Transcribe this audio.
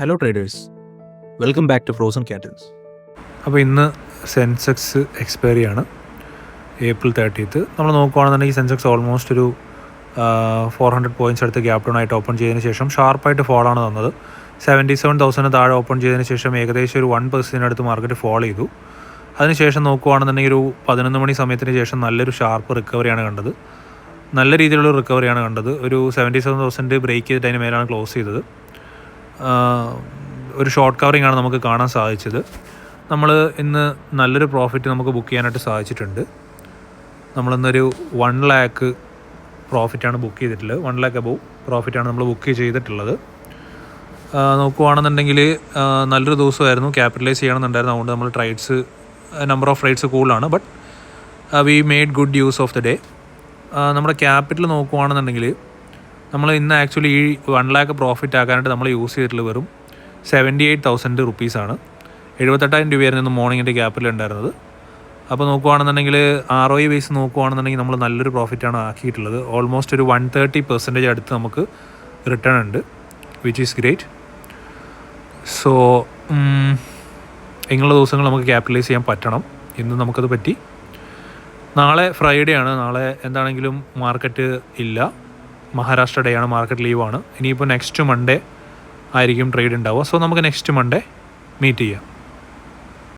Hello traders, welcome back to frozen cattles. അപ്പോൾ ഇന്ന് Sensex expiry ആണ്, April 30th. നമ്മൾ നോക്കുകയാണെന്നുണ്ടെങ്കിൽ സെൻസെക്സ് ഓൾമോസ്റ്റ് ഒരു 400 പോയിൻറ്റ്സ് അടുത്ത് ഗ്യാപ് ഡൗൺ ആയിട്ട് ഓപ്പൺ ചെയ്തതിന് ശേഷം ഷാർപ്പായിട്ട് ഫോളാണ് തന്നത്. 77,000 താഴെ ഓപ്പൺ ചെയ്തതിന് ശേഷം ഏകദേശം ഒരു 1% അടുത്ത് മാർക്കറ്റ് ഫോൾ ചെയ്തു. അതിനുശേഷം നോക്കുകയാണെന്നുണ്ടെങ്കിൽ ഒരു 11 മണി സമയത്തിന് ശേഷം നല്ലൊരു ഷാർപ്പ് റിക്കവറിയാണ് കണ്ടത്. നല്ല രീതിയിലുള്ള റിക്കവറിയാണ് കണ്ടത്. ഒരു 77,000 ബ്രേക്ക് ചെയ്തിട്ട് അതിന് മേലാണ് ക്ലോസ് ചെയ്തത്. ഒരു ഷോർട്ട് കവറിംഗ് ആണ് നമുക്ക് കാണാൻ സാധിച്ചത്. നമ്മൾ ഇന്ന് നല്ലൊരു പ്രോഫിറ്റ് നമുക്ക് ബുക്ക് ചെയ്യാനായിട്ട് സാധിച്ചിട്ടുണ്ട്. നമ്മളിന്നൊരു 1 lakh പ്രോഫിറ്റാണ് ബുക്ക് ചെയ്തിട്ടുള്ളത്. 1 lakh അബവ് പ്രോഫിറ്റാണ് നമ്മൾ ബുക്ക് ചെയ്തിട്ടുള്ളത്. നോക്കുകയാണെന്നുണ്ടെങ്കിൽ നല്ലൊരു ദിവസമായിരുന്നു, ക്യാപിറ്റലൈസ് ചെയ്യണമെന്നുണ്ടായിരുന്നു. അതുകൊണ്ട് നമ്മൾ നമ്പർ ഓഫ് ട്രേഡ്സ് കൂടുതലാണ്, but we made good use of the day. നമ്മുടെ ക്യാപിറ്റൽ നോക്കുകയാണെന്നുണ്ടെങ്കിൽ നമ്മൾ ഇന്ന് ആക്ച്വലി ഈ 1 lakh പ്രോഫിറ്റ് ആക്കാനായിട്ട് നമ്മൾ യൂസ് ചെയ്തിട്ടുള്ളത് വെറും 78,000 റുപ്പീസാണ്. 78,000 രൂപയായിരുന്നു ഇന്ന് മോർണിംഗിൻ്റെ ക്യാപിറ്റൽ ഉണ്ടായിരുന്നത്. അപ്പോൾ നോക്കുകയാണെന്നുണ്ടെങ്കിൽ ROE ബേസ് നോക്കുകയാണെന്നുണ്ടെങ്കിൽ നമ്മൾ നല്ലൊരു പ്രോഫിറ്റാണ് ആക്കിയിട്ടുള്ളത്. ഓൾമോസ്റ്റ് ഒരു 130% അടുത്ത് നമുക്ക് റിട്ടേൺ ഉണ്ട്, വിച്ച് ഈസ് ഗ്രേറ്റ്. സോ ഇങ്ങനെയുള്ള ദിവസങ്ങൾ നമുക്ക് ക്യാപിറ്റലൈസ് ചെയ്യാൻ പറ്റണം. ഇന്ന് നമുക്കത് പറ്റി. നാളെ ഫ്രൈഡേ ആണ്. നാളെ എന്താണെങ്കിലും മാർക്കറ്റ് ഇല്ല, മഹാരാഷ്ട്ര ഡേ ആണ്, മാർക്കറ്റ് ലീവാണ്. ഇനിയിപ്പോൾ നെക്സ്റ്റ് മൺഡേ ആയിരിക്കും ട്രേഡ് ഉണ്ടാവുക. സോ നമുക്ക് നെക്സ്റ്റ് മൺഡേ മീറ്റ് ചെയ്യാം.